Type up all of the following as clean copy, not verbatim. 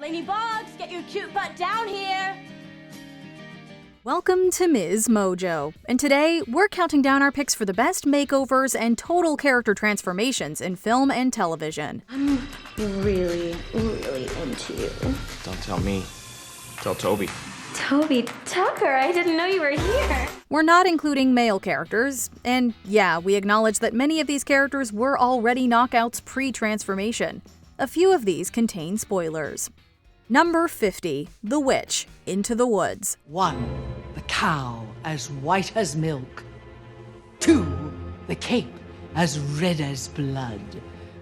Laney Boggs, get your cute butt down here! Welcome to Ms. Mojo, and today we're counting down our picks for the best makeovers and total character transformations in film and television. I'm really into you. Don't tell me. Tell Toby. Toby Tucker, I didn't know you were here. We're not including male characters, and yeah, we acknowledge that many of these characters were already knockouts pre-transformation. A few of these contain spoilers. Number 50, The Witch, Into the Woods. 1, the cow as white as milk. 2, the cape as red as blood.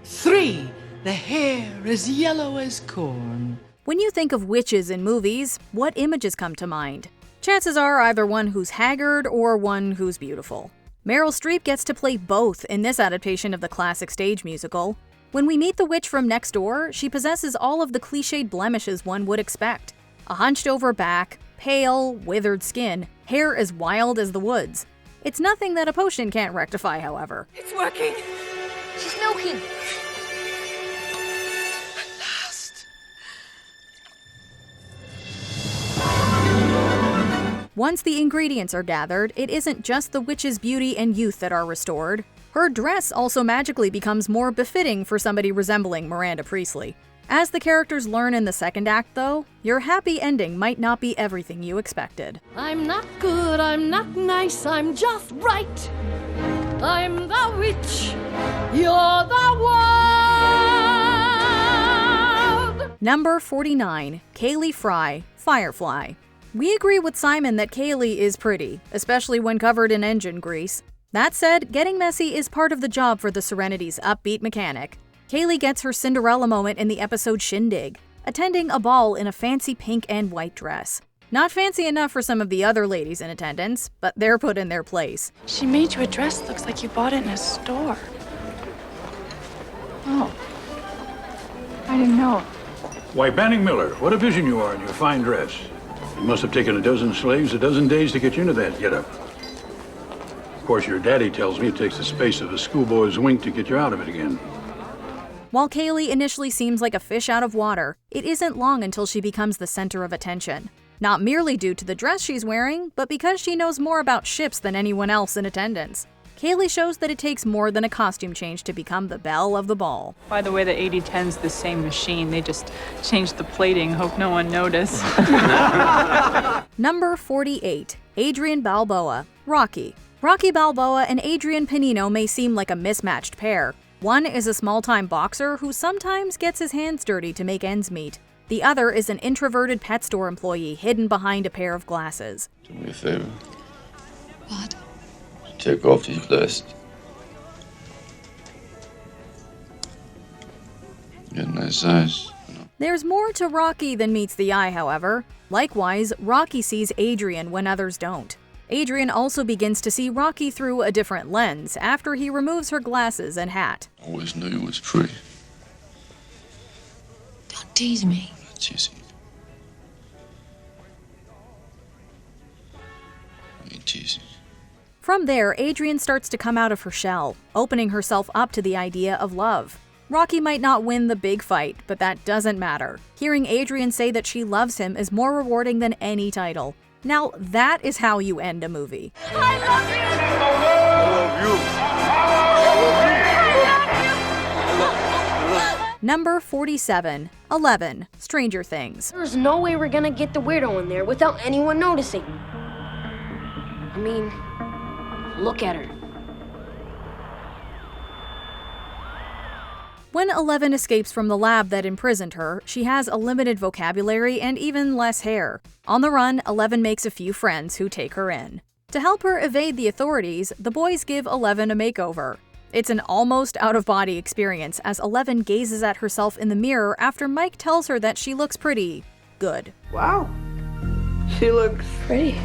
3, the hair as yellow as corn. When you think of witches in movies, what images come to mind? Chances are either one who's haggard or one who's beautiful. Meryl Streep gets to play both in this adaptation of the classic stage musical. When we meet the witch from next door, she possesses all of the cliched blemishes one would expect. A hunched-over back, pale, withered skin, hair as wild as the woods. It's nothing that a potion can't rectify, however. It's working! She's milking! Once the ingredients are gathered, it isn't just the witch's beauty and youth that are restored. Her dress also magically becomes more befitting for somebody resembling Miranda Priestly. As the characters learn in the second act, though, your happy ending might not be everything you expected. I'm not good, I'm not nice, I'm just right. I'm the witch, you're the world. Number 49, Kaylee Frye, Firefly. We agree with Simon that Kaylee is pretty, especially when covered in engine grease. That said, getting messy is part of the job for the Serenity's upbeat mechanic. Kaylee gets her Cinderella moment in the episode Shindig, attending a ball in a fancy pink and white dress. Not fancy enough for some of the other ladies in attendance, but they're put in their place. She made you a dress that looks like you bought it in a store. Oh. I didn't know. Why, Banning Miller, what a vision you are in your fine dress. You must have taken a dozen slaves a dozen days to get you into that getup. Of course, your daddy tells me it takes the space of a schoolboy's wink to get you out of it again. While Kaylee initially seems like a fish out of water, it isn't long until she becomes the center of attention. Not merely due to the dress she's wearing, but because she knows more about ships than anyone else in attendance. Kaylee shows that it takes more than a costume change to become the belle of the ball. By the way, the 8010's the same machine. They just changed the plating. Hope no one noticed. Number 48, Adrien Balboa, Rocky. Rocky Balboa and Adrian Panino may seem like a mismatched pair. One is a small-time boxer who sometimes gets his hands dirty to make ends meet. The other is an introverted pet store employee hidden behind a pair of glasses. Do me a favor. What? Take off these glasses. You got nice eyes. There's more to Rocky than meets the eye, however. Likewise, Rocky sees Adrien when others don't. Adrien also begins to see Rocky through a different lens after he removes her glasses and hat. I always knew you was pretty. Don't tease me. I'm not teasing you. I ain't teasing you. From there, Adrien starts to come out of her shell, opening herself up to the idea of love. Rocky might not win the big fight, but that doesn't matter. Hearing Adrien say that she loves him is more rewarding than any title. Now, that is how you end a movie. I love you! Number 47, 11, Stranger Things. There's no way we're gonna get the weirdo in there without anyone noticing. I mean, look at her. When 11 escapes from the lab that imprisoned her, she has a limited vocabulary and even less hair. On the run, 11 makes a few friends who take her in. To help her evade the authorities, the boys give 11 a makeover. It's an almost out-of-body experience as 11 gazes at herself in the mirror after Mike tells her that she looks pretty good. Wow, she looks Pretty.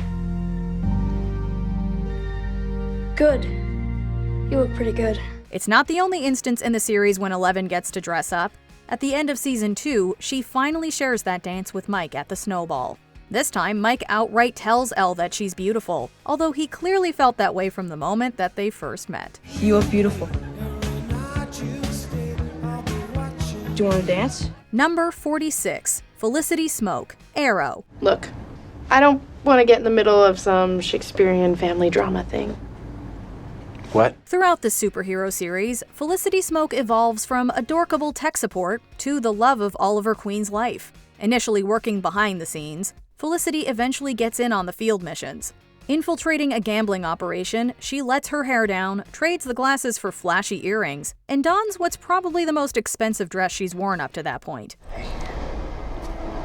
Good. You look pretty good. It's not the only instance in the series when 11 gets to dress up. At the end of season 2, she finally shares that dance with Mike at the snowball. This time, Mike outright tells Elle that she's beautiful, although he clearly felt that way from the moment that they first met. You look beautiful. Do you want to dance? Number 46, Felicity Smoke, Arrow. Look, I don't want to get in the middle of some Shakespearean family drama thing. What? Throughout the superhero series, Felicity Smoke evolves from adorkable tech support to the love of Oliver Queen's life. Initially working behind the scenes, Felicity eventually gets in on the field missions. Infiltrating a gambling operation, she lets her hair down, trades the glasses for flashy earrings, and dons what's probably the most expensive dress she's worn up to that point.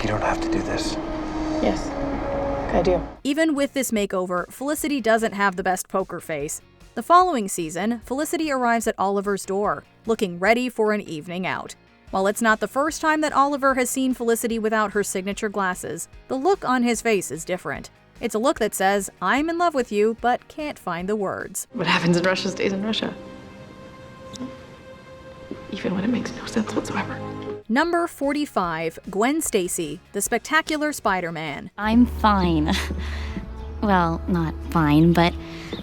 You don't have to do this. Yes, I do. Even with this makeover, Felicity doesn't have the best poker face. The following season, Felicity arrives at Oliver's door, looking ready for an evening out. While it's not the first time that Oliver has seen Felicity without her signature glasses, the look on his face is different. It's a look that says, "I'm in love with you, but can't find the words." What happens in Russia stays in Russia. Even when it makes no sense whatsoever. Number 45, Gwen Stacy, the Spectacular Spider-Man. I'm fine. Well, not fine, but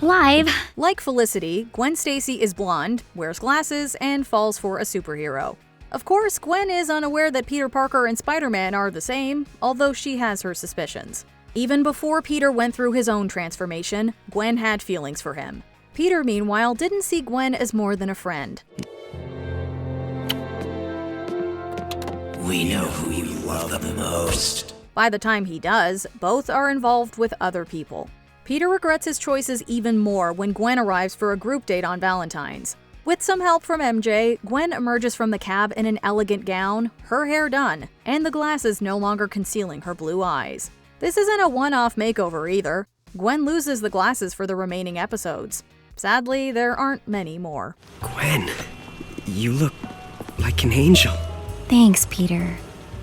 alive. Like Felicity, Gwen Stacy is blonde, wears glasses, and falls for a superhero. Of course, Gwen is unaware that Peter Parker and Spider-Man are the same, although she has her suspicions. Even before Peter went through his own transformation, Gwen had feelings for him. Peter, meanwhile, didn't see Gwen as more than a friend. We know who you love the most. By the time he does, both are involved with other people. Peter regrets his choices even more when Gwen arrives for a group date on Valentine's. With some help from MJ, Gwen emerges from the cab in an elegant gown, her hair done, and the glasses no longer concealing her blue eyes. This isn't a one-off makeover either. Gwen loses the glasses for the remaining episodes. Sadly, there aren't many more. Gwen, you look like an angel. Thanks, Peter.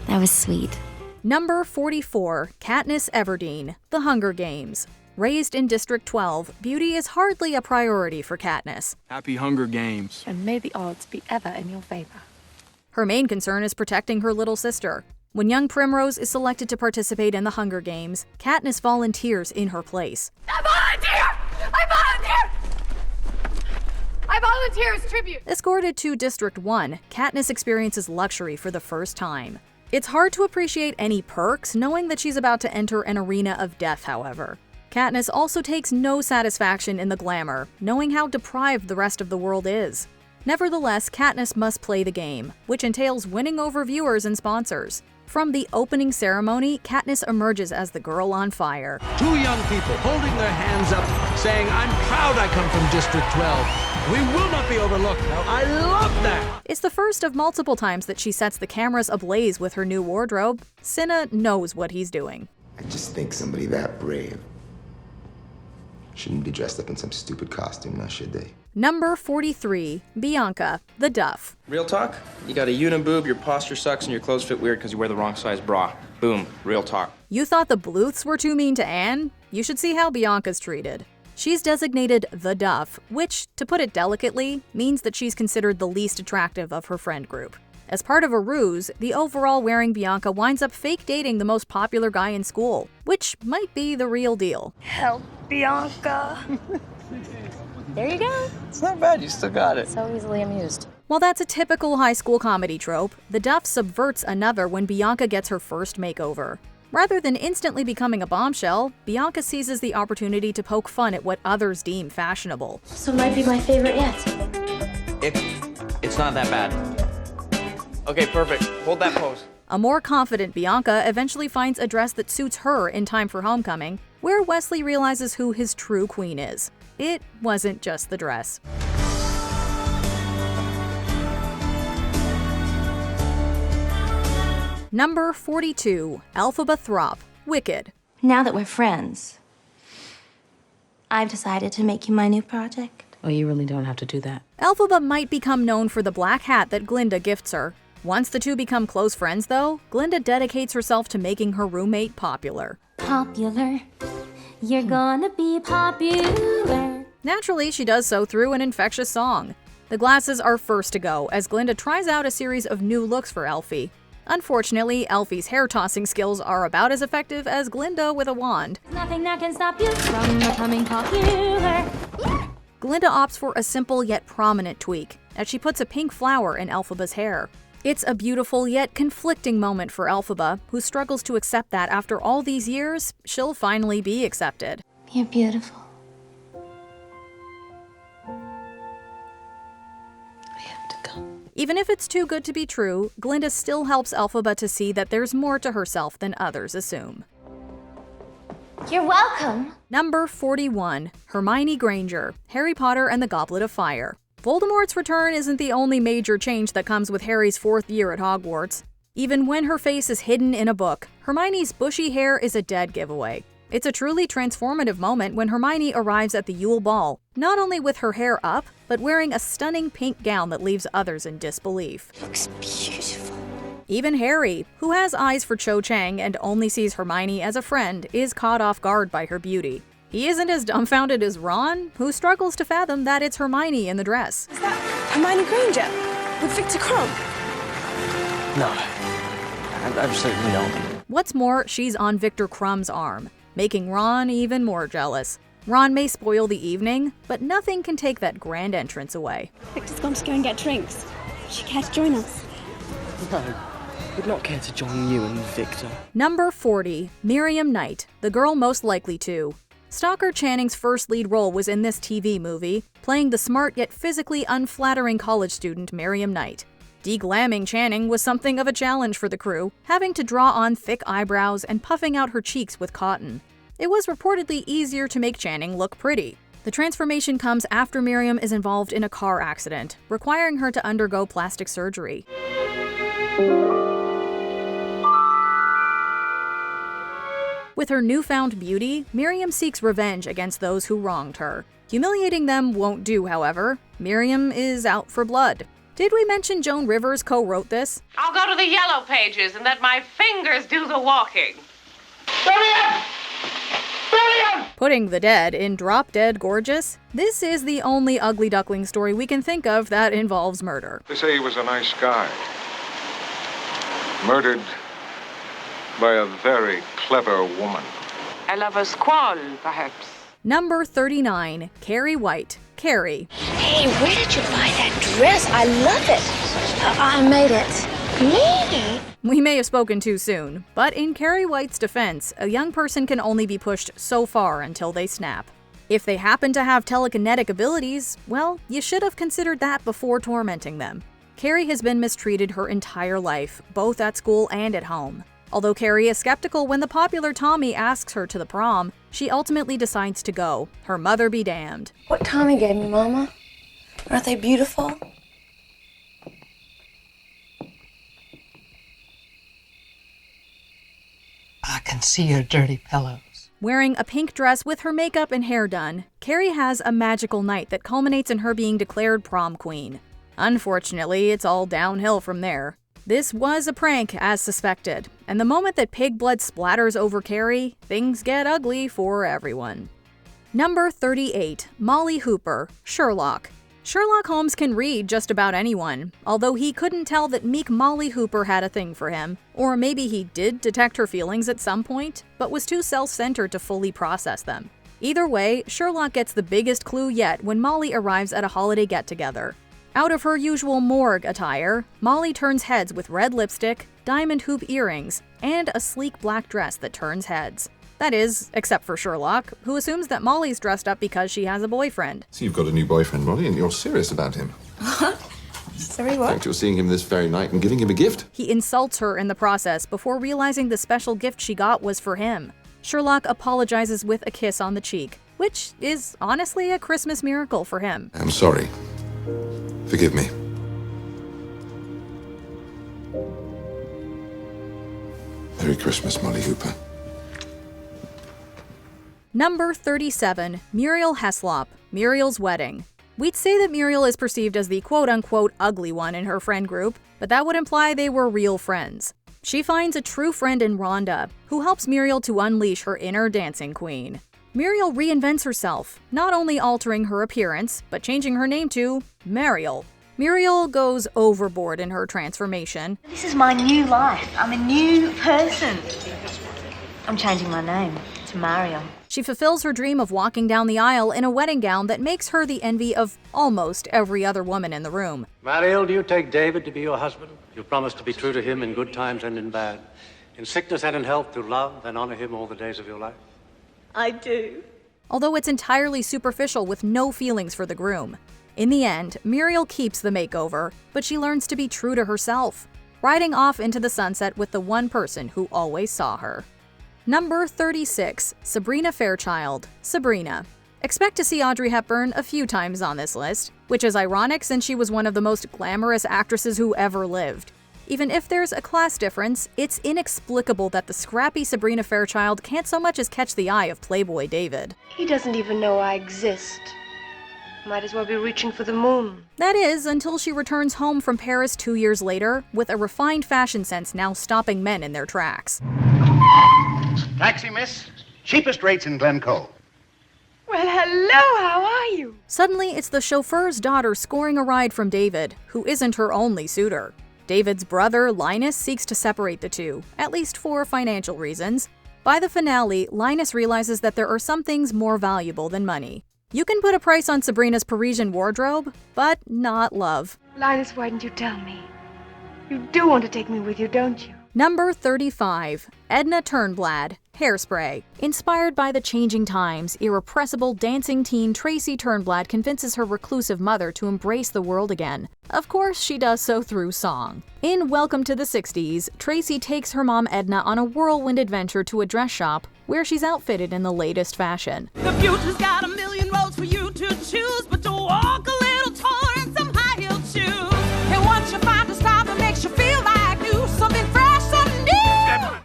That was sweet. Number 44, Katniss Everdeen, The Hunger Games. Raised in District 12, beauty is hardly a priority for Katniss. Happy Hunger Games. And may the odds be ever in your favor. Her main concern is protecting her little sister. When young Primrose is selected to participate in the Hunger Games, Katniss volunteers in her place. I volunteer! I volunteer! I volunteer as tribute! Escorted to District 1, Katniss experiences luxury for the first time. It's hard to appreciate any perks knowing that she's about to enter an arena of death, however. Katniss also takes no satisfaction in the glamour, knowing how deprived the rest of the world is. Nevertheless, Katniss must play the game, which entails winning over viewers and sponsors. From the opening ceremony, Katniss emerges as the girl on fire. Two young people holding their hands up, saying, "I'm proud I come from District 12. We will not be overlooked." Now, I love that! It's the first of multiple times that she sets the cameras ablaze with her new wardrobe. Cinna knows what he's doing. I just think somebody that brave shouldn't be dressed up in some stupid costume, now should they? Number 43, Bianca, the Duff. Real talk? You got a uniboob, your posture sucks, and your clothes fit weird because you wear the wrong size bra. Boom. Real talk. You thought the Bluths were too mean to Anne? You should see how Bianca's treated. She's designated the Duff, which, to put it delicately, means that she's considered the least attractive of her friend group. As part of a ruse, the overall-wearing Bianca winds up fake dating the most popular guy in school, which might be the real deal. Help, Bianca. There you go. It's not bad, you still got it. So easily amused. While that's a typical high school comedy trope, the Duff subverts another when Bianca gets her first makeover. Rather than instantly becoming a bombshell, Bianca seizes the opportunity to poke fun at what others deem fashionable. So might be my favorite yet. It's not that bad. Okay, perfect. Hold that pose. A more confident Bianca eventually finds a dress that suits her in time for homecoming, where Wesley realizes who his true queen is. It wasn't just the dress. Number 42, Elphaba Throp, Wicked. Now that we're friends, I've decided to make you my new project. Oh, you really don't have to do that. Elphaba might become known for the black hat that Glinda gifts her. Once the two become close friends, though, Glinda dedicates herself to making her roommate popular. Popular. You're gonna be popular. Naturally, she does so through an infectious song. The glasses are first to go, as Glinda tries out a series of new looks for Elphie. Unfortunately, Elphie's hair-tossing skills are about as effective as Glinda with a wand. Nothing that can stop you from becoming popular. Glinda opts for a simple yet prominent tweak, as she puts a pink flower in Elphaba's hair. It's a beautiful yet conflicting moment for Elphaba, who struggles to accept that after all these years, she'll finally be accepted. You're beautiful. Even if it's too good to be true, Glinda still helps Elphaba to see that there's more to herself than others assume. You're welcome. Number 41, Hermione Granger, Harry Potter and the Goblet of Fire. Voldemort's return isn't the only major change that comes with Harry's 4th year at Hogwarts. Even when her face is hidden in a book, Hermione's bushy hair is a dead giveaway. It's a truly transformative moment when Hermione arrives at the Yule Ball, not only with her hair up, but wearing a stunning pink gown that leaves others in disbelief. Looks beautiful. Even Harry, who has eyes for Cho Chang and only sees Hermione as a friend, is caught off guard by her beauty. He isn't as dumbfounded as Ron, who struggles to fathom that it's Hermione in the dress. Is that Hermione Granger with Victor Crumb? No, absolutely not. What's more, she's on Victor Crumb's arm, making Ron even more jealous. Ron may spoil the evening, but nothing can take that grand entrance away. Victor's gone to go and get drinks. Would you care to join us? No, would not care to join you and Victor. Number 40, Miriam Knight, the girl most likely to. Stalker Channing's first lead role was in this TV movie, playing the smart yet physically unflattering college student Miriam Knight. Deglamming Channing was something of a challenge for the crew, having to draw on thick eyebrows and puffing out her cheeks with cotton. It was reportedly easier to make Channing look pretty. The transformation comes after Miriam is involved in a car accident, requiring her to undergo plastic surgery. With her newfound beauty, Miriam seeks revenge against those who wronged her. Humiliating them won't do, however. Miriam is out for blood. Did we mention Joan Rivers co-wrote this? I'll go to the yellow pages and let my fingers do the walking. Putting the dead in Drop Dead Gorgeous? This is the only Ugly Duckling story we can think of that involves murder. They say he was a nice guy. Murdered by a very clever woman. A lover's quarrel, perhaps. Number 39, Carrie White, Carrie. Hey, where did you buy that dress? I love it. I made it. Me? We may have spoken too soon, but in Carrie White's defense, a young person can only be pushed so far until they snap. If they happen to have telekinetic abilities, well, you should have considered that before tormenting them. Carrie has been mistreated her entire life, both at school and at home. Although Carrie is skeptical when the popular Tommy asks her to the prom, she ultimately decides to go, her mother be damned. What Tommy gave me, Mama? Aren't they beautiful? I can see your dirty pillows. Wearing a pink dress with her makeup and hair done, Carrie has a magical night that culminates in her being declared prom queen. Unfortunately, it's all downhill from there. This was a prank, as suspected, and the moment that pig blood splatters over Carrie, things get ugly for everyone. Number 38, Molly Hooper, Sherlock. Sherlock Holmes can read just about anyone, although he couldn't tell that meek Molly Hooper had a thing for him, or maybe he did detect her feelings at some point, but was too self-centered to fully process them. Either way, Sherlock gets the biggest clue yet when Molly arrives at a holiday get-together. Out of her usual morgue attire, Molly turns heads with red lipstick, diamond hoop earrings, and a sleek black dress that turns heads. That is, except for Sherlock, who assumes that Molly's dressed up because she has a boyfriend. So you've got a new boyfriend, Molly, and you're serious about him. What? Sorry, what? In fact, you're seeing him this very night and giving him a gift. He insults her in the process before realizing the special gift she got was for him. Sherlock apologizes with a kiss on the cheek, which is honestly a Christmas miracle for him. I'm sorry. Forgive me. Merry Christmas, Molly Hooper. Number 37, Muriel Heslop, Muriel's Wedding. We'd say that Muriel is perceived as the quote-unquote ugly one in her friend group, but that would imply they were real friends. She finds a true friend in Rhonda, who helps Muriel to unleash her inner dancing queen. Muriel reinvents herself, not only altering her appearance, but changing her name to Mariel. Muriel goes overboard in her transformation. This is my new life. I'm a new person. I'm changing my name to Mariel. She fulfills her dream of walking down the aisle in a wedding gown that makes her the envy of almost every other woman in the room. Muriel, do you take David to be your husband? You promise to be true to him in good times and in bad, in sickness and in health, to love and honor him all the days of your life? I do. Although it's entirely superficial with no feelings for the groom. In the end, Muriel keeps the makeover, but she learns to be true to herself, riding off into the sunset with the one person who always saw her. Number 36, Sabrina Fairchild, Sabrina. Expect to see Audrey Hepburn a few times on this list, which is ironic since she was one of the most glamorous actresses who ever lived. Even if there's a class difference, it's inexplicable that the scrappy Sabrina Fairchild can't so much as catch the eye of Playboy David. He doesn't even know I exist. Might as well be reaching for the moon. That is, until she returns home from Paris 2 years later, with a refined fashion sense now stopping men in their tracks. Taxi, miss. Cheapest rates in Glencoe. Well, hello, how are you? Suddenly, it's the chauffeur's daughter scoring a ride from David, who isn't her only suitor. David's brother, Linus, seeks to separate the two, at least for financial reasons. By the finale, Linus realizes that there are some things more valuable than money. You can put a price on Sabrina's Parisian wardrobe, but not love. Linus, why didn't you tell me? You do want to take me with you, don't you? Number 35, Edna Turnblad, Hairspray. Inspired by the changing times, irrepressible dancing teen Tracy Turnblad convinces her reclusive mother to embrace the world again. Of course, she does so through song. In Welcome to the 60s, Tracy takes her mom Edna on a whirlwind adventure to a dress shop where she's outfitted in the latest fashion. The future's got a million roads for you to choose, but to walk a little taller in some high-heeled shoes. And once you find a style that makes you feel like you, something fresh, something new.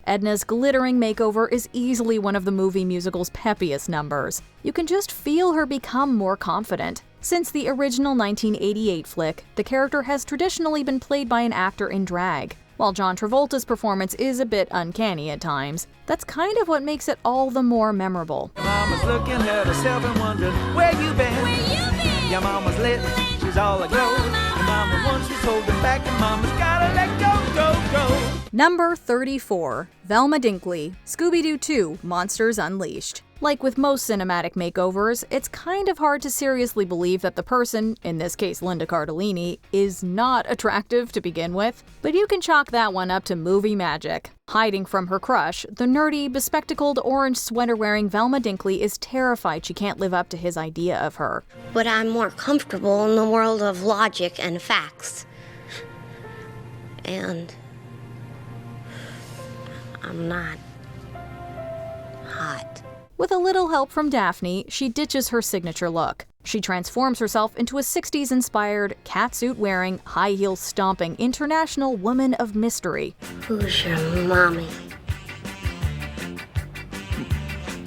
Edna's glittering makeover is easily one of the movie musical's peppiest numbers. You can just feel her become more confident. Since the original 1988 flick, the character has traditionally been played by an actor in drag. While John Travolta's performance is a bit uncanny at times, that's kind of what makes it all the more memorable. Mama's looking at herself and wondering, where you been? Where you been? Your mama's lit, she's all aglow. And mama wants she's holding back, and mama's gotta let go, go. Number 34, Velma Dinkley, Scooby-Doo 2, Monsters Unleashed. Like with most cinematic makeovers, it's kind of hard to seriously believe that the person, in this case Linda Cardellini, is not attractive to begin with, but you can chalk that one up to movie magic. Hiding from her crush, the nerdy, bespectacled, orange sweater-wearing Velma Dinkley is terrified she can't live up to his idea of her. But I'm more comfortable in the world of logic and facts. And I'm not hot. With a little help from Daphne, she ditches her signature look. She transforms herself into a 60s-inspired, catsuit-wearing, high-heel-stomping international woman of mystery. Who's your mommy?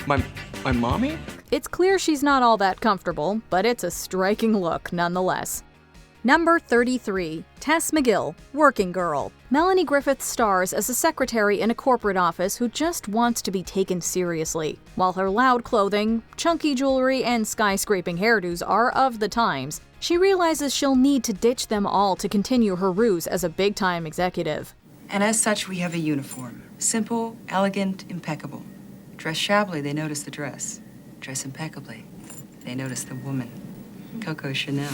My mommy? It's clear she's not all that comfortable, but it's a striking look nonetheless. Number 33, Tess McGill, Working Girl. Melanie Griffith stars as a secretary in a corporate office who just wants to be taken seriously. While her loud clothing, chunky jewelry, and skyscraping hairdos are of the times, she realizes she'll need to ditch them all to continue her ruse as a big-time executive. And as such, we have a uniform. Simple, elegant, impeccable. Dress shabbily, they notice the dress. Dress impeccably, they notice the woman. Coco Chanel.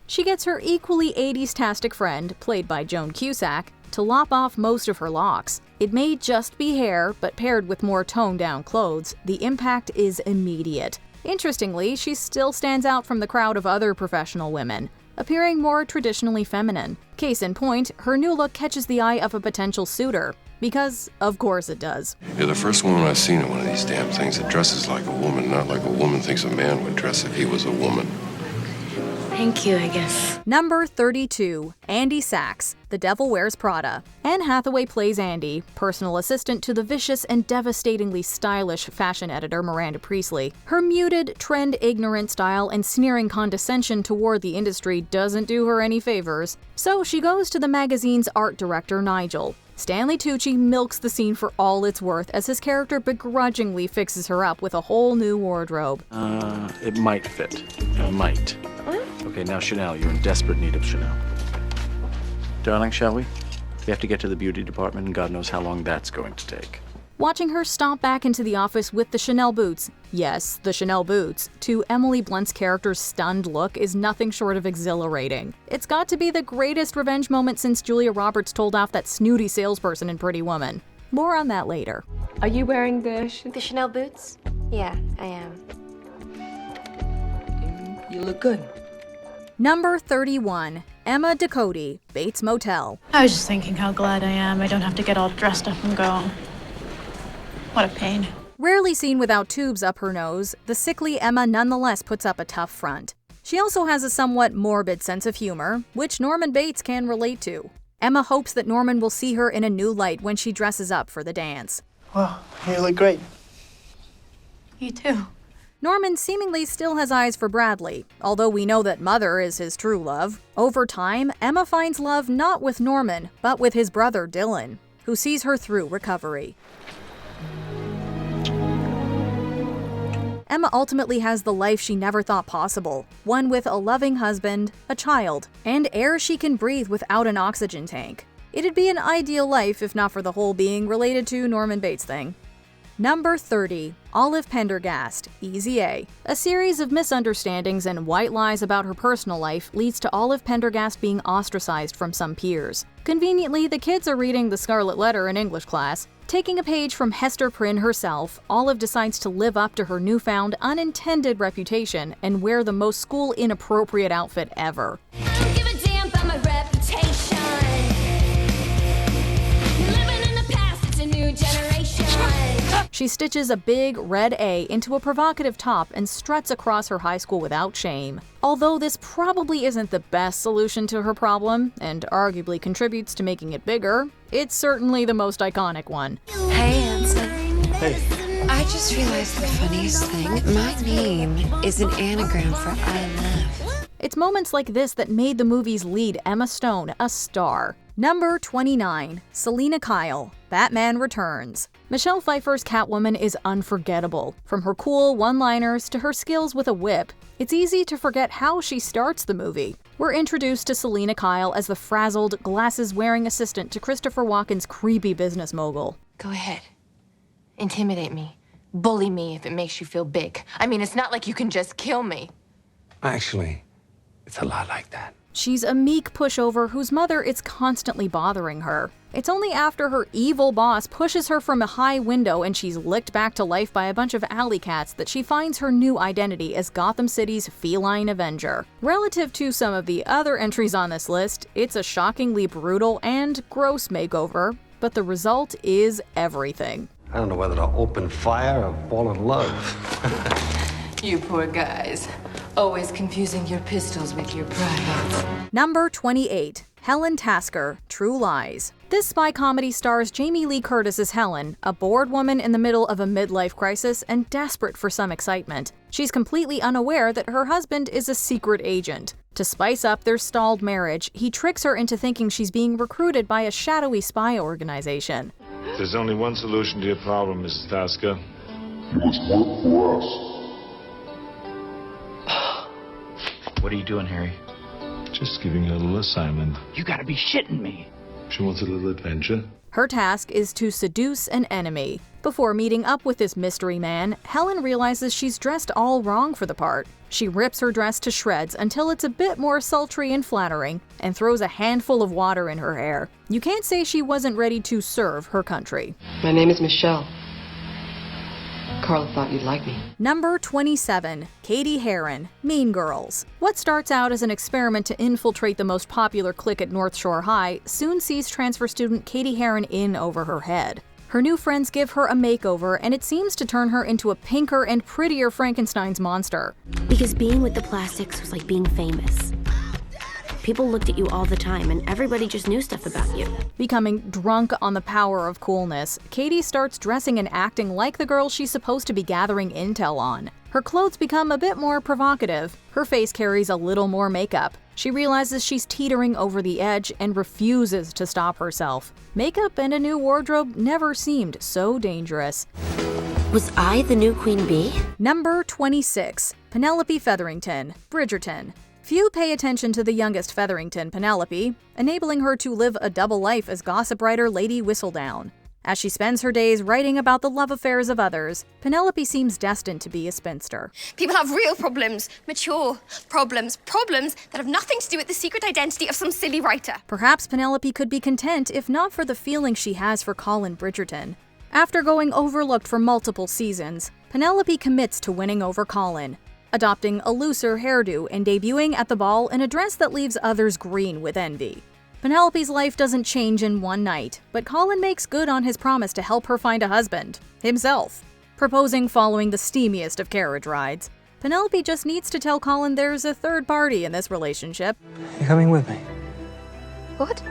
She gets her equally 80s-tastic friend, played by Joan Cusack, to lop off most of her locks. It may just be hair, but paired with more toned-down clothes, the impact is immediate. Interestingly, she still stands out from the crowd of other professional women, appearing more traditionally feminine. Case in point, her new look catches the eye of a potential suitor. Because, of course it does. You're the first woman I've seen in one of these damn things that dresses like a woman, not like a woman thinks a man would dress if he was a woman. Thank you, I guess. Number 32, Andy Sachs, The Devil Wears Prada. Anne Hathaway plays Andy, personal assistant to the vicious and devastatingly stylish fashion editor Miranda Priestley. Her muted, trend-ignorant style and sneering condescension toward the industry doesn't do her any favors, so she goes to the magazine's art director Nigel. Stanley Tucci milks the scene for all it's worth as his character begrudgingly fixes her up with a whole new wardrobe. It might fit. It might. Okay, now Chanel, you're in desperate need of Chanel. Darling, shall we? We have to get to the beauty department, and God knows how long that's going to take. Watching her stomp back into the office with the Chanel boots, yes, the Chanel boots, to Emily Blunt's character's stunned look is nothing short of exhilarating. It's got to be the greatest revenge moment since Julia Roberts told off that snooty salesperson in Pretty Woman. More on that later. Are you wearing the Chanel boots? Yeah, I am. You look good. Number 31. Emma Ducote, Bates Motel. I was just thinking how glad I am I don't have to get all dressed up and go. What a pain. Rarely seen without tubes up her nose, the sickly Emma nonetheless puts up a tough front. She also has a somewhat morbid sense of humor, which Norman Bates can relate to. Emma hopes that Norman will see her in a new light when she dresses up for the dance. Well, you look great. You too. Norman seemingly still has eyes for Bradley, although we know that Mother is his true love. Over time, Emma finds love not with Norman, but with his brother Dylan, who sees her through recovery. Emma ultimately has the life she never thought possible, one with a loving husband, a child, and air she can breathe without an oxygen tank. It'd be an ideal life if not for the whole being related to Norman Bates thing. Number 30. Olive Pendergast, Easy A. A series of misunderstandings and white lies about her personal life leads to Olive Pendergast being ostracized from some peers. Conveniently, the kids are reading The Scarlet Letter in English class. Taking a page from Hester Prynne herself, Olive decides to live up to her newfound unintended reputation and wear the most school-inappropriate outfit ever. Don't give a damn about my reputation. Living in the past, it's a new generation. She stitches a big red A into a provocative top and struts across her high school without shame. Although this probably isn't the best solution to her problem, and arguably contributes to making it bigger, it's certainly the most iconic one. Hey, Anson. Hey. I just realized the funniest thing. My name is an anagram for I love. It's moments like this that made the movie's lead Emma Stone a star. Number 29. Selina Kyle, Batman Returns. Michelle Pfeiffer's Catwoman is unforgettable. From her cool one-liners to her skills with a whip, it's easy to forget how she starts the movie. We're introduced to Selina Kyle as the frazzled, glasses-wearing assistant to Christopher Walken's creepy business mogul. Go ahead. Intimidate me. Bully me if it makes you feel big. I mean, it's not like you can just kill me. Actually, it's a lot like that. She's a meek pushover whose mother is constantly bothering her. It's only after her evil boss pushes her from a high window and she's licked back to life by a bunch of alley cats that she finds her new identity as Gotham City's feline avenger. Relative to some of the other entries on this list, it's a shockingly brutal and gross makeover, but the result is everything. I don't know whether to open fire or fall in love. You poor guys. Always confusing your pistols with your privates. Number 28. Helen Tasker, True Lies. This spy comedy stars Jamie Lee Curtis as Helen, a bored woman in the middle of a midlife crisis and desperate for some excitement. She's completely unaware that her husband is a secret agent. To spice up their stalled marriage, he tricks her into thinking she's being recruited by a shadowy spy organization. There's only one solution to your problem, Mrs. Tasker. You must work for us. What are you doing, Harry? Just giving her a little assignment. You gotta be shitting me. She wants a little adventure. Her task is to seduce an enemy. Before meeting up with this mystery man, Helen realizes she's dressed all wrong for the part. She rips her dress to shreds until it's a bit more sultry and flattering, and throws a handful of water in her hair. You can't say she wasn't ready to serve her country. My name is Michelle. Carla thought you'd like me. Number 27. Katie Heron, Mean Girls. What starts out as an experiment to infiltrate the most popular clique at North Shore High soon sees transfer student Katie Heron in over her head. Her new friends give her a makeover, and it seems to turn her into a pinker and prettier Frankenstein's monster. Because being with the plastics was like being famous. People looked at you all the time, and everybody just knew stuff about you. Becoming drunk on the power of coolness, Katie starts dressing and acting like the girl she's supposed to be gathering intel on. Her clothes become a bit more provocative. Her face carries a little more makeup. She realizes she's teetering over the edge and refuses to stop herself. Makeup and a new wardrobe never seemed so dangerous. Was I the new Queen Bee? Number 26. Penelope Featherington, Bridgerton. Few pay attention to the youngest Featherington, Penelope, enabling her to live a double life as gossip writer Lady Whistledown. As she spends her days writing about the love affairs of others, Penelope seems destined to be a spinster. People have real problems, mature problems that have nothing to do with the secret identity of some silly writer. Perhaps Penelope could be content if not for the feeling she has for Colin Bridgerton. After going overlooked for multiple seasons, Penelope commits to winning over Colin, adopting a looser hairdo and debuting at the ball in a dress that leaves others green with envy. Penelope's life doesn't change in one night, but Colin makes good on his promise to help her find a husband, himself, proposing following the steamiest of carriage rides. Penelope just needs to tell Colin there's a third party in this relationship. You're coming with me? What?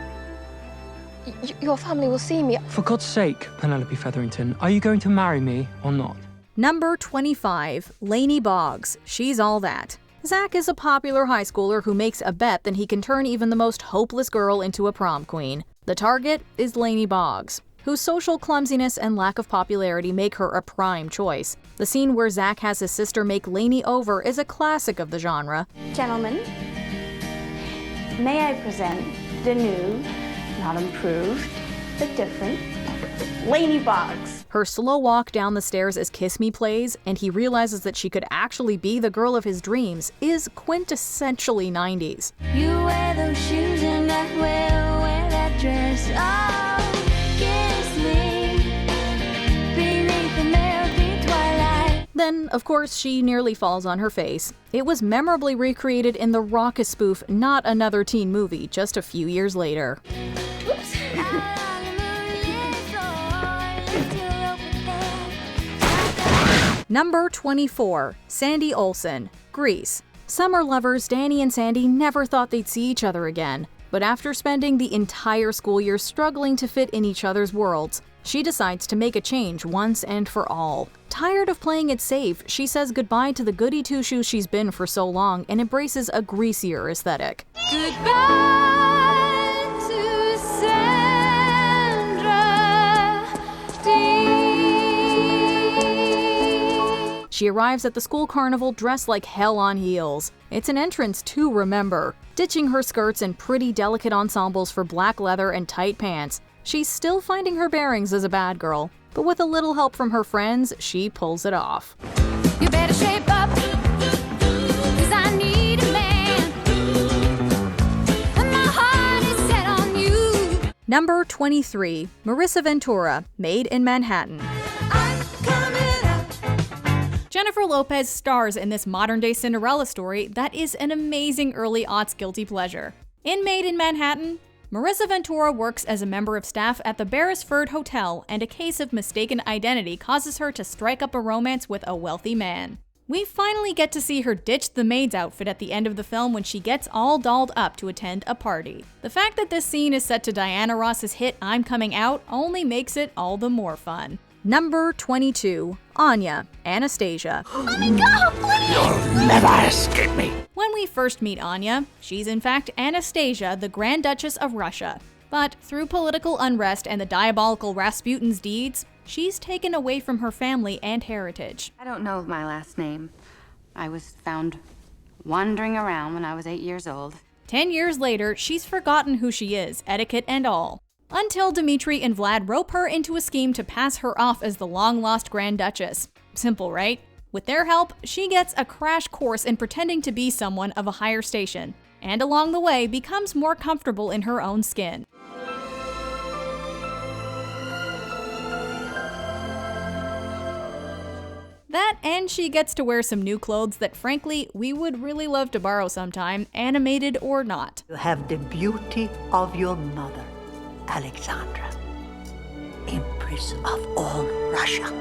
Your family will see me. For God's sake, Penelope Featherington, are you going to marry me or not? Number 25, Laney Boggs. She's all that. Zach is a popular high schooler who makes a bet that he can turn even the most hopeless girl into a prom queen. The target is Laney Boggs, whose social clumsiness and lack of popularity make her a prime choice. The scene where Zach has his sister make Laney over is a classic of the genre. Gentlemen, may I present the new, not improved, but different, Laney Boggs. Her slow walk down the stairs as Kiss Me plays, and he realizes that she could actually be the girl of his dreams, is quintessentially 90s. You wear those shoes and I will wear that dress. Oh, kiss me beneath the melody twilight. Then, of course, she nearly falls on her face. It was memorably recreated in the raucous spoof Not Another Teen Movie just a few years later. Oops. Number 24, Sandy Olsen, Grease. Summer lovers Danny and Sandy never thought they'd see each other again, but after spending the entire school year struggling to fit in each other's worlds, she decides to make a change once and for all. Tired of playing it safe, she says goodbye to the goody two-shoes she's been for so long and embraces a greasier aesthetic. Goodbye to Sandra Dee. She arrives at the school carnival dressed like hell on heels. It's an entrance to remember. Ditching her skirts and pretty delicate ensembles for black leather and tight pants, she's still finding her bearings as a bad girl, but with a little help from her friends, she pulls it off. You better shape up, 'cause I need a man, and my heart is set on you. Number 23, Marisa Ventura, Made in Manhattan. Jennifer Lopez stars in this modern-day Cinderella story that is an amazing early aughts guilty pleasure. In Made in Manhattan, Marisa Ventura works as a member of staff at the Beresford Hotel, and a case of mistaken identity causes her to strike up a romance with a wealthy man. We finally get to see her ditch the maid's outfit at the end of the film when she gets all dolled up to attend a party. The fact that this scene is set to Diana Ross's hit I'm Coming Out only makes it all the more fun. Number 22, Anya, Anastasia. Oh my God, please! You'll never escape me. When we first meet Anya, she's in fact Anastasia, the Grand Duchess of Russia. But through political unrest and the diabolical Rasputin's deeds, she's taken away from her family and heritage. I don't know my last name. I was found wandering around when I was 8 years old. 10 years later, she's forgotten who she is, etiquette and all. Until Dmitri and Vlad rope her into a scheme to pass her off as the long-lost Grand Duchess. Simple, right? With their help, she gets a crash course in pretending to be someone of a higher station, and along the way becomes more comfortable in her own skin. That, and she gets to wear some new clothes that frankly, we would really love to borrow sometime, animated or not. You have the beauty of your mother, Alexandra, Empress of all Russia.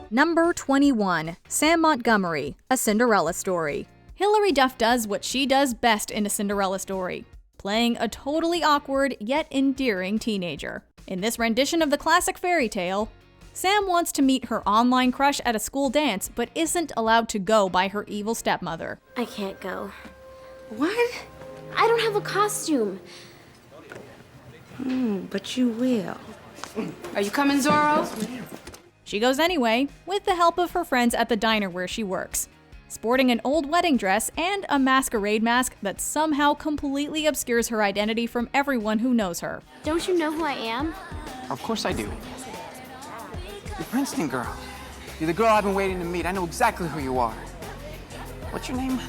Number 21, Sam Montgomery, A Cinderella Story. Hilary Duff does what she does best in a Cinderella story, playing a totally awkward yet endearing teenager. In this rendition of the classic fairy tale, Sam wants to meet her online crush at a school dance, but isn't allowed to go by her evil stepmother. I can't go. What? I don't have a costume. But you will. Are you coming, Zorro? She goes anyway, with the help of her friends at the diner where she works. sporting an old wedding dress and a masquerade mask that somehow completely obscures her identity from everyone who knows her. Don't you know who I am? Of course I do. You're Princeton girl. You're the girl I've been waiting to meet. I know exactly who you are. What's your name?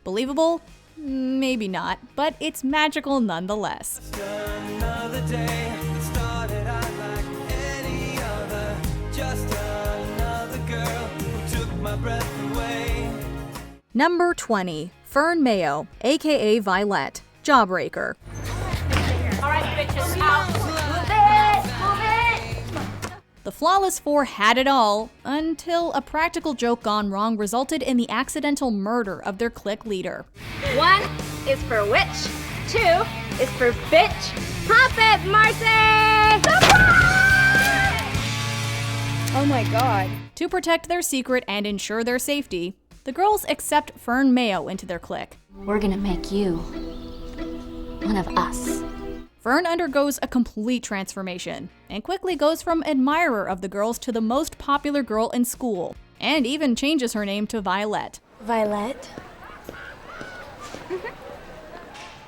Believable? Maybe not, but it's magical nonetheless. Another day started out like any other. Just another girl who took my breath away. Number 20, Fern Mayo, aka Violet, Jawbreaker. All right, bitches, out. Move it! The Flawless Four had it all until a practical joke gone wrong resulted in the accidental murder of their clique leader. 1 is for witch. 2 is for bitch. Pop it, Marcy! Oh my god. To protect their secret and ensure their safety, the girls accept Fern Mayo into their clique. We're gonna make you one of us. Fern undergoes a complete transformation and quickly goes from admirer of the girls to the most popular girl in school, and even changes her name to Violet. Violet?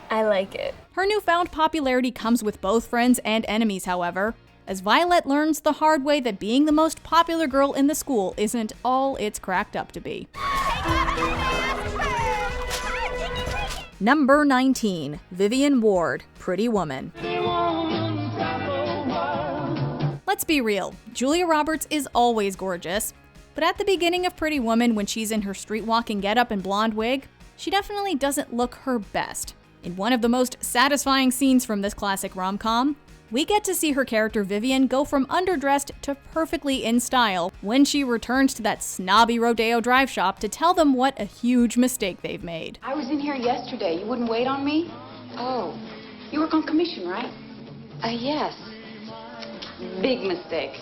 I like it. Her newfound popularity comes with both friends and enemies, however, as Violet learns the hard way that being the most popular girl in the school isn't all it's cracked up to be. Number 19, Vivian Ward, Pretty Woman. Let's be real, Julia Roberts is always gorgeous, but at the beginning of Pretty Woman, when she's in her street-walking getup and blonde wig, she definitely doesn't look her best. In one of the most satisfying scenes from this classic rom-com, we get to see her character Vivian go from underdressed to perfectly in style when she returns to that snobby Rodeo Drive shop to tell them what a huge mistake they've made. I was in here yesterday. You wouldn't wait on me? Oh, you work on commission, right? Yes. Big mistake.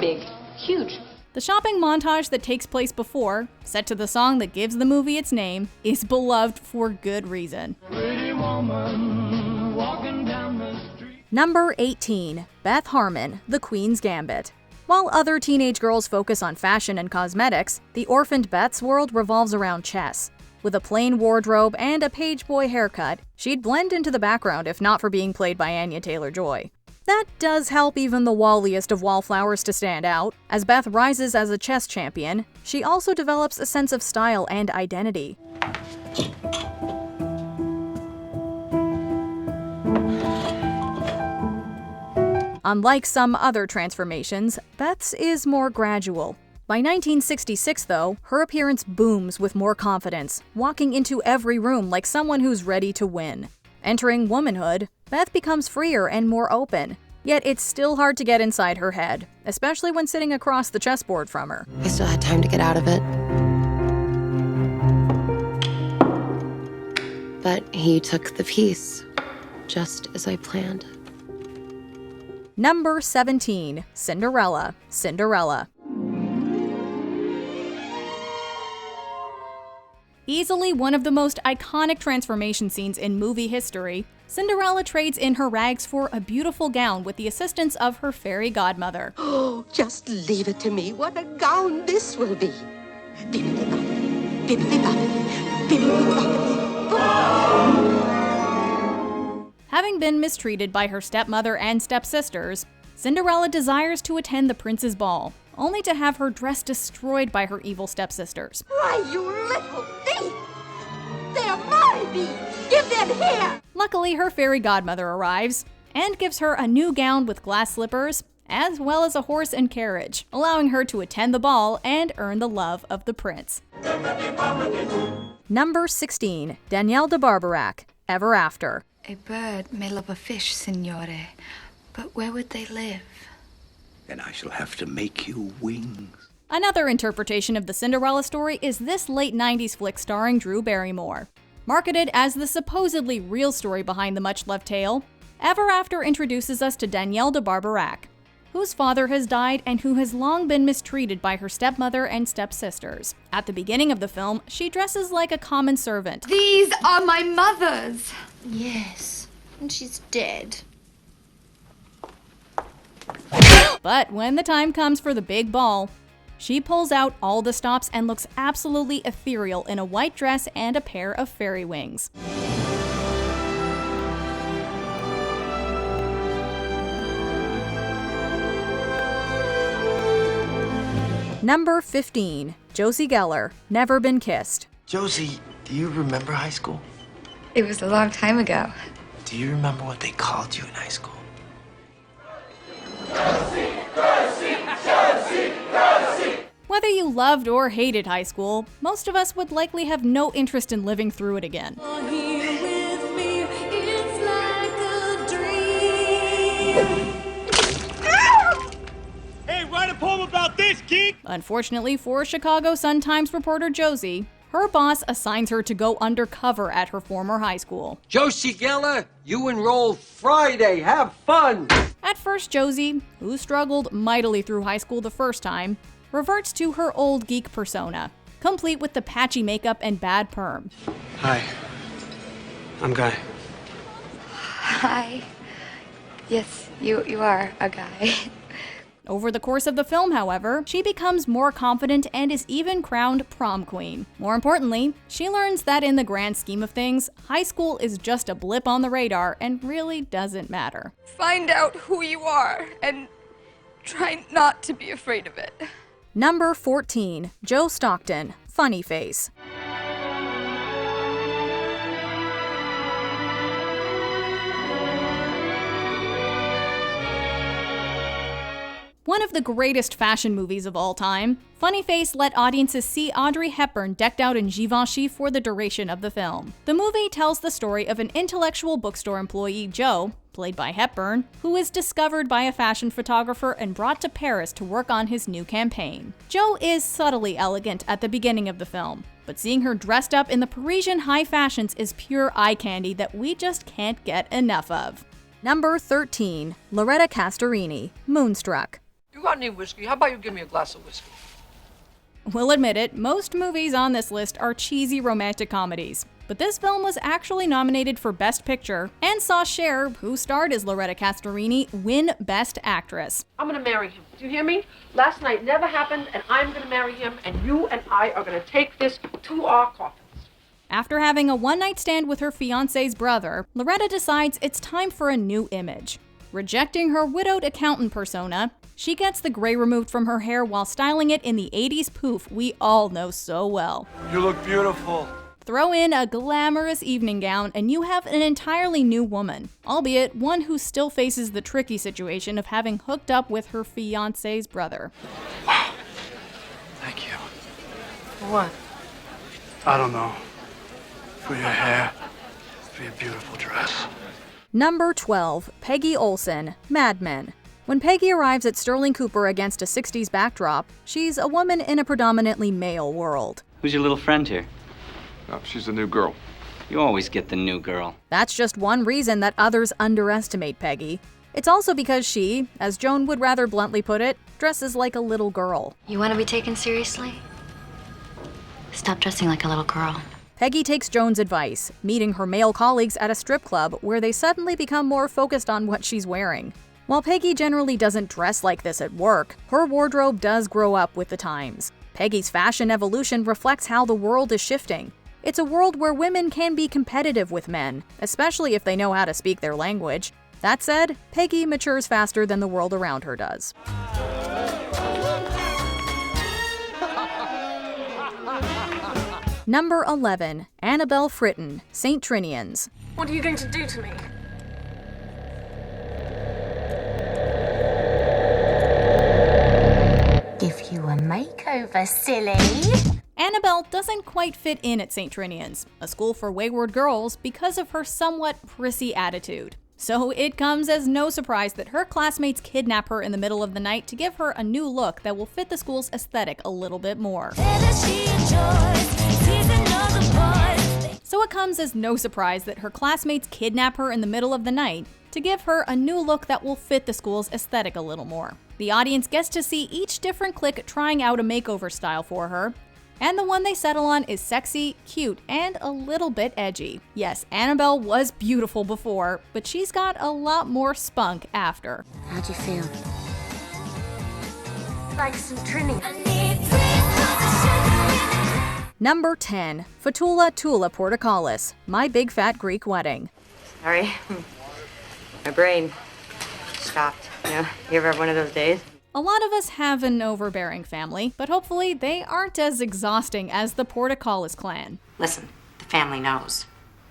Big. Huge. The shopping montage that takes place before, set to the song that gives the movie its name, is beloved for good reason. Pretty woman walking down the street. Number 18, Beth Harmon, The Queen's Gambit. While other teenage girls focus on fashion and cosmetics, the orphaned Beth's world revolves around chess. With a plain wardrobe and a page boy haircut, she'd blend into the background if not for being played by Anya Taylor-Joy. That does help even the walliest of wallflowers to stand out. As Beth rises as a chess champion, she also develops a sense of style and identity. Unlike some other transformations, Beth's is more gradual. By 1966, though, her appearance booms with more confidence, walking into every room like someone who's ready to win. Entering womanhood, Beth becomes freer and more open, yet it's still hard to get inside her head, especially when sitting across the chessboard from her. I still had time to get out of it. But he took the piece, just as I planned. Number 17, Cinderella, Cinderella. Easily one of the most iconic transformation scenes in movie history, Cinderella trades in her rags for a beautiful gown with the assistance of her fairy godmother. Oh, just leave it to me. What a gown this will be. Bibbidi-bobbidi, bibbidi-bobbidi, bibbidi-bobbidi. Having been mistreated by her stepmother and stepsisters, Cinderella desires to attend the prince's ball, only to have her dress destroyed by her evil stepsisters. Why, you little thief! They're my beads! Give them here! Luckily, her fairy godmother arrives and gives her a new gown with glass slippers, as well as a horse and carriage, allowing her to attend the ball and earn the love of the prince. Number 16, Danielle de Barbarac, Ever After. A bird may love a fish, signore, but where would they live? Then I shall have to make you wings. Another interpretation of the Cinderella story is this late 90s flick starring Drew Barrymore. Marketed as the supposedly real story behind the much-loved tale, Ever After introduces us to Danielle de Barbarac, whose father has died and who has long been mistreated by her stepmother and stepsisters. At the beginning of the film, she dresses like a common servant. These are my mother's. Yes, and she's dead. But when the time comes for the big ball, She pulls out all the stops and looks absolutely ethereal in a white dress and a pair of fairy wings. Number 15, Josie Geller, Never Been Kissed. Josie, do you remember high school? It was a long time ago. Do you remember what they called you in high school? Whether you loved or hated high school, most of us would likely have no interest in living through it again. Hey, write a poem about this, geek! Unfortunately for Chicago Sun-Times reporter Josie, her boss assigns her to go undercover at her former high school. Josie Geller, you enroll Friday. Have fun! At first, Josie, who struggled mightily through high school the first time, reverts to her old geek persona, complete with the patchy makeup and bad perm. Hi. I'm Guy. Hi. Yes, you are a guy. Over the course of the film, however, she becomes more confident and is even crowned prom queen. More importantly, she learns that in the grand scheme of things, high school is just a blip on the radar and really doesn't matter. Find out who you are and try not to be afraid of it. Number 14, Joe Stockton, Funny Face. One of the greatest fashion movies of all time, Funny Face let audiences see Audrey Hepburn decked out in Givenchy for the duration of the film. The movie tells the story of an intellectual bookstore employee, Joe, played by Hepburn, who is discovered by a fashion photographer and brought to Paris to work on his new campaign. Joe is subtly elegant at the beginning of the film, but seeing her dressed up in the Parisian high fashions is pure eye candy that we just can't get enough of. Number 13, Loretta Castorini, Moonstruck. You got any whiskey? How about you give me a glass of whiskey? We'll admit it, most movies on this list are cheesy romantic comedies. But this film was actually nominated for Best Picture and saw Cher, who starred as Loretta Castorini, win Best Actress. I'm gonna marry him. Do you hear me? Last night never happened, and I'm gonna marry him, and you and I are gonna take this to our coffins. After having a one-night stand with her fiancé's brother, Loretta decides it's time for a new image. Rejecting her widowed accountant persona, she gets the gray removed from her hair while styling it in the 80s poof we all know so well. You look beautiful. Throw in a glamorous evening gown and you have an entirely new woman, albeit one who still faces the tricky situation of having hooked up with her fiancé's brother. Wow. Thank you. For what? I don't know. For your hair. For your beautiful dress. Number 12, Peggy Olsen, Mad Men. When Peggy arrives at Sterling Cooper against a 60s backdrop, she's a woman in a predominantly male world. Who's your little friend here? Oh, she's the new girl. You always get the new girl. That's just one reason that others underestimate Peggy. It's also because she, as Joan would rather bluntly put it, dresses like a little girl. You want to be taken seriously? Stop dressing like a little girl. Peggy takes Joan's advice, meeting her male colleagues at a strip club where they suddenly become more focused on what she's wearing. While Peggy generally doesn't dress like this at work, her wardrobe does grow up with the times. Peggy's fashion evolution reflects how the world is shifting. It's a world where women can be competitive with men, especially if they know how to speak their language. That said, Peggy matures faster than the world around her does. Number 11, Annabelle Fritton, St. Trinians. What are you going to do to me? Give you a makeover, silly. Annabelle doesn't quite fit in at St. Trinians, a school for wayward girls, because of her somewhat prissy attitude. So it comes as no surprise that her classmates kidnap her in the middle of the night to give her a new look that will fit the school's aesthetic a little bit more. So it comes as no surprise that her classmates kidnap her in the middle of the night to give her a new look that will fit the school's aesthetic a little more. The audience gets to see each different clique trying out a makeover style for her, and the one they settle on is sexy, cute, and a little bit edgy. Yes, Annabelle was beautiful before, but she's got a lot more spunk after. How'd you feel? Like St. Trini. Number 10. Fetula Tula Portocalis, My Big Fat Greek Wedding. Sorry. My brain stopped. You ever have one of those days? A lot of us have an overbearing family, but hopefully they aren't as exhausting as the Portocalis clan. Listen, the family knows.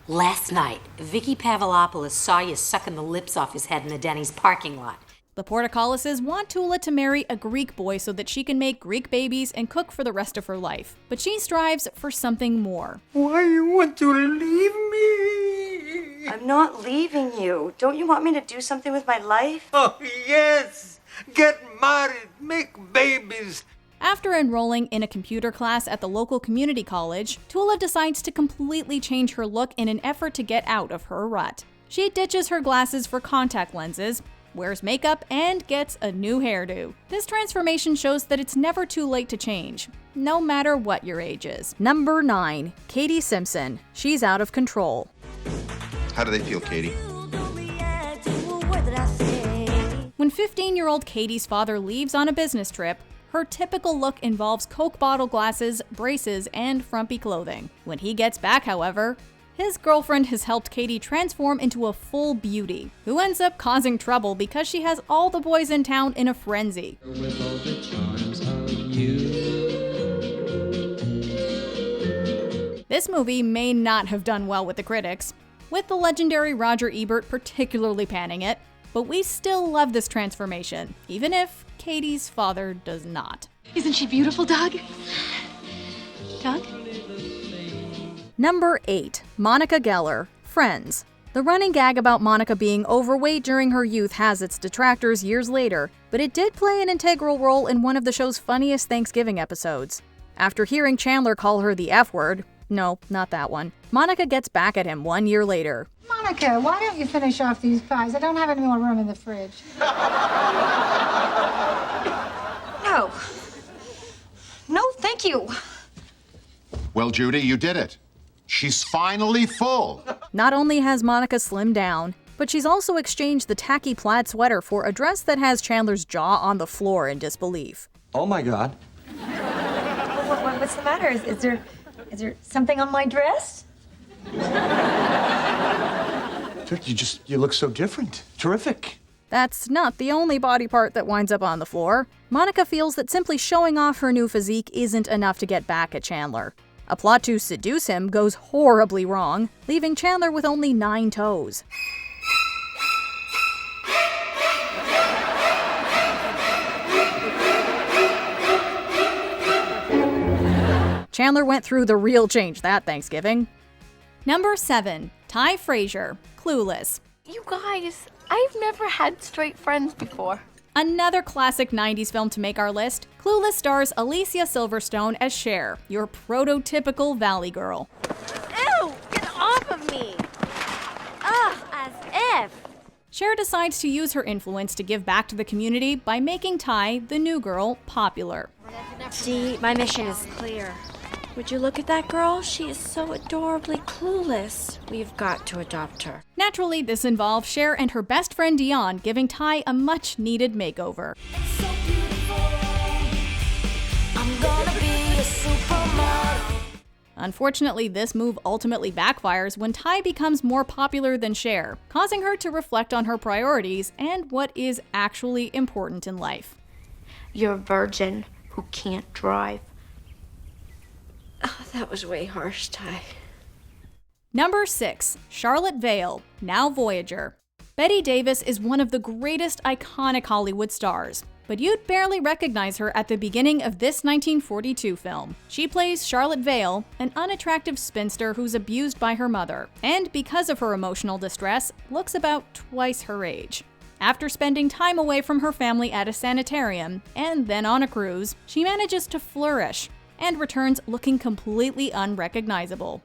Last night, Vicky Pavlopoulos saw you sucking the lips off his head in the Denny's parking lot. The Portocalises want Tula to marry a Greek boy so that she can make Greek babies and cook for the rest of her life. But she strives for something more. Why you want to leave me? I'm not leaving you. Don't you want me to do something with my life? Oh, yes! Get married, make babies. After enrolling in a computer class at the local community college, Tula decides to completely change her look in an effort to get out of her rut. She ditches her glasses for contact lenses, wears makeup, and gets a new hairdo. This transformation shows that it's never too late to change, no matter what your age is. Number 9. Katie Simpson, She's Out of Control. How do they feel, Katie? When 15-year-old Katie's father leaves on a business trip, her typical look involves Coke bottle glasses, braces, and frumpy clothing. When he gets back, however, his girlfriend has helped Katie transform into a full beauty, who ends up causing trouble because she has all the boys in town in a frenzy. This movie may not have done well with the critics, with the legendary Roger Ebert particularly panning it, but we still love this transformation, even if Katie's father does not. Isn't she beautiful, Doug? Doug? Number 8. Monica Geller, Friends. The running gag about Monica being overweight during her youth has its detractors years later, but it did play an integral role in one of the show's funniest Thanksgiving episodes. After hearing Chandler call her the F word, no, not that one, Monica gets back at him 1 year later. Monica, why don't you finish off these pies? I don't have any more room in the fridge. No. No, thank you. Well, Judy, you did it. She's finally full. Not only has Monica slimmed down, but she's also exchanged the tacky plaid sweater for a dress that has Chandler's jaw on the floor in disbelief. Oh my God. What's the matter? Is there something on my dress? You look so different. Terrific. That's not the only body part that winds up on the floor. Monica feels that simply showing off her new physique isn't enough to get back at Chandler. A plot to seduce him goes horribly wrong, leaving Chandler with only 9 toes. Chandler went through the real change that Thanksgiving. Number 7. Ty Frazier, Clueless. You guys, I've never had straight friends before. Another classic 90s film to make our list, Clueless stars Alicia Silverstone as Cher, your prototypical Valley girl. Ew! Get off of me! Ugh, as if! Cher decides to use her influence to give back to the community by making Ty, the new girl, popular. See, my mission is clear. Would you look at that girl? She is so adorably clueless. We've got to adopt her. Naturally, this involves Cher and her best friend Dion giving Ty a much-needed makeover. I'm gonna be a supermodel. Unfortunately, this move ultimately backfires when Ty becomes more popular than Cher, causing her to reflect on her priorities and what is actually important in life. You're a virgin who can't drive. Oh, that was way harsh, Ty. Number 6. Charlotte Vale, now Voyager. Bette Davis is one of the greatest iconic Hollywood stars, but you'd barely recognize her at the beginning of this 1942 film. She plays Charlotte Vale, an unattractive spinster who's abused by her mother, and because of her emotional distress, looks about twice her age. After spending time away from her family at a sanitarium, and then on a cruise, she manages to flourish, and returns looking completely unrecognizable.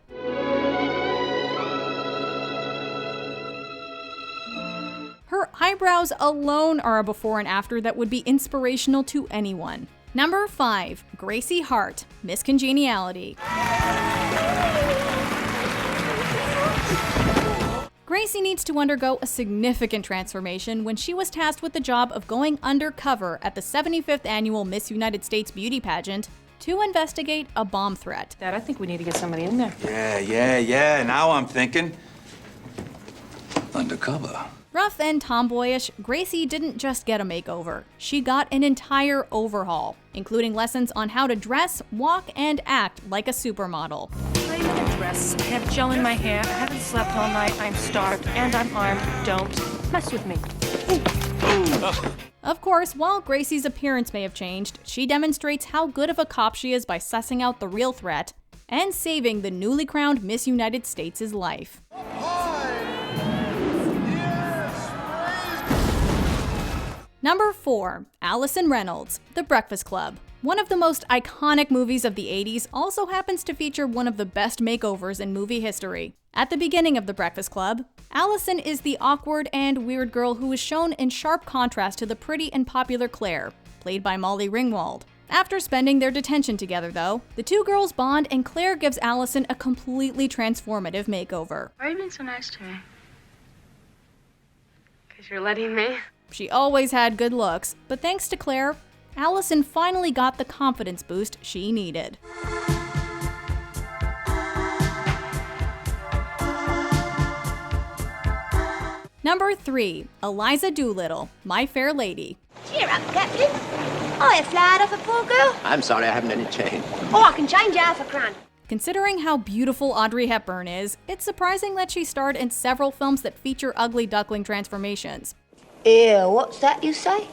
Her eyebrows alone are a before and after that would be inspirational to anyone. Number 5. Gracie Hart, Miss Congeniality. Gracie needs to undergo a significant transformation when she was tasked with the job of going undercover at the 75th annual Miss United States beauty pageant to investigate a bomb threat. Dad, I think we need to get somebody in there. Yeah. Now I'm thinking. Undercover. Rough and tomboyish, Gracie didn't just get a makeover. She got an entire overhaul, including lessons on how to dress, walk, and act like a supermodel. I'm in a dress. I have gel in my hair. I haven't slept all night. I'm starved and I'm armed. Don't mess with me. Of course, while Gracie's appearance may have changed, she demonstrates how good of a cop she is by sussing out the real threat and saving the newly crowned Miss United States' life. Number 4, Allison Reynolds, The Breakfast Club. One of the most iconic movies of the 80s also happens to feature one of the best makeovers in movie history. At the beginning of The Breakfast Club, Allison is the awkward and weird girl who is shown in sharp contrast to the pretty and popular Claire, played by Molly Ringwald. After spending their detention together, though, the two girls bond and Claire gives Allison a completely transformative makeover. Why are you being so nice to me? Because you're letting me? She always had good looks, but thanks to Claire, Allison finally got the confidence boost she needed. Number 3, Eliza Doolittle, My Fair Lady. Cheer up, Captain. I have flyed off a poor girl. I'm sorry, I haven't any change. Oh, I can change half a crown. Considering how beautiful Audrey Hepburn is, it's surprising that she starred in several films that feature ugly duckling transformations. Ew, what's that you say?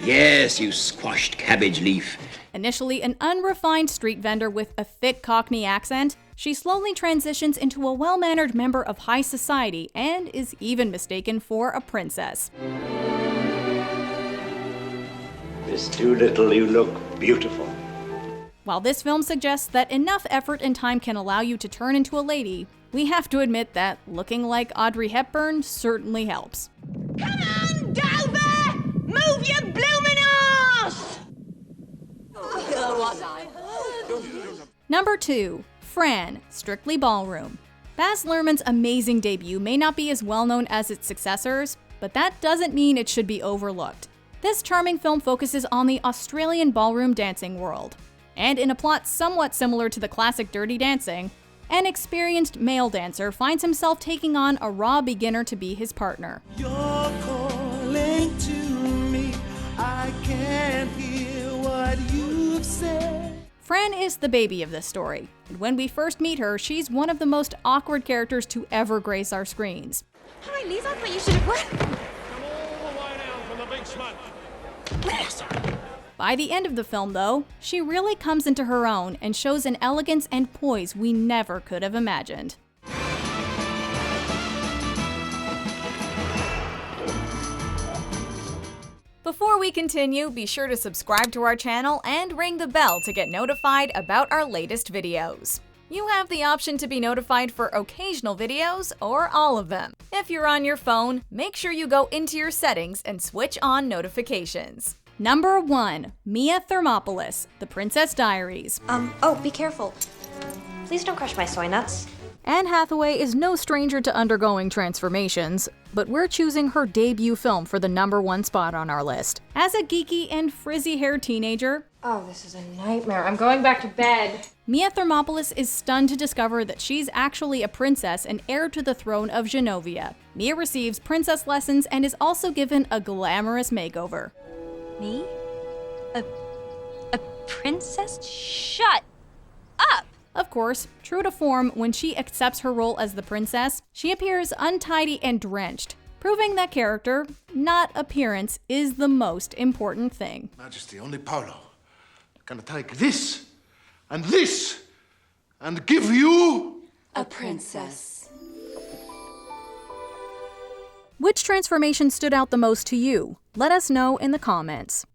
Yes, you squashed cabbage leaf. Initially an unrefined street vendor with a thick Cockney accent, she slowly transitions into a well-mannered member of high society and is even mistaken for a princess. Miss Doolittle, you look beautiful. While this film suggests that enough effort and time can allow you to turn into a lady, we have to admit that looking like Audrey Hepburn certainly helps. Come on, Dover! Move your blooming arse! Number 2, Fran, Strictly Ballroom. Baz Luhrmann's amazing debut may not be as well known as its successors, but that doesn't mean it should be overlooked. This charming film focuses on the Australian ballroom dancing world. And in a plot somewhat similar to the classic Dirty Dancing, an experienced male dancer finds himself taking on a raw beginner to be his partner. You're calling to me, I can't hear what you've said. Fran is the baby of this story, and when we first meet her, she's one of the most awkward characters to ever grace our screens. Hi, Liz, I thought you should have worked. Come all the way down from the big smut. By the end of the film, though, she really comes into her own and shows an elegance and poise we never could have imagined. Before we continue, be sure to subscribe to our channel and ring the bell to get notified about our latest videos. You have the option to be notified for occasional videos or all of them. If you're on your phone, make sure you go into your settings and switch on notifications. Number 1, Mia Thermopolis, The Princess Diaries. Oh, be careful. Please don't crush my soy nuts. Anne Hathaway is no stranger to undergoing transformations, but we're choosing her debut film for the number 1 spot on our list. As a geeky and frizzy-haired teenager, Oh, this is a nightmare. I'm going back to bed. Mia Thermopolis is stunned to discover that she's actually a princess and heir to the throne of Genovia. Mia receives princess lessons and is also given a glamorous makeover. Me? A princess? Shut up! Of course, true to form, when she accepts her role as the princess, she appears untidy and drenched, proving that character, not appearance, is the most important thing. Majesty, only Paolo can take this and give you a princess. Which transformation stood out the most to you? Let us know in the comments.